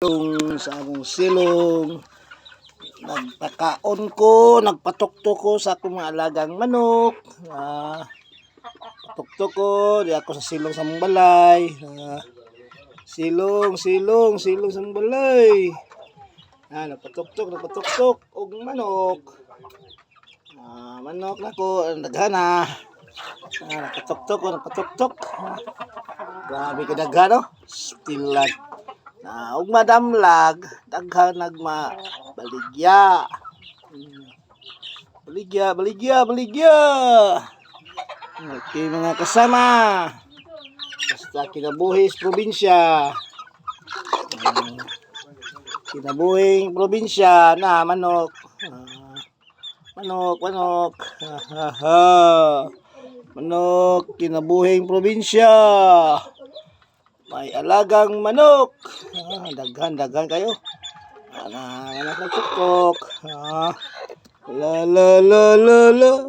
Yung sa akong silong nagpakaon ko, nagpatuktok ko sa akong mga alagang manok. Patuktok ko di ako sa silong sa mong balay. Silong sa mong balay. Nagpatuktok og manok. Manok na ko naghana. Nagpatuktok. Grabe ka daghan, no? Stilan. Og madamlag daghan nagmabaligya. Baligya. Okay mga kasama. Basta kinabuhis probinsya. Kinabuhing probinsya na manok. Manok. Manok kinabuhing probinsya. May alagang manok. Daghan kayo. Anak nagtuktok. La.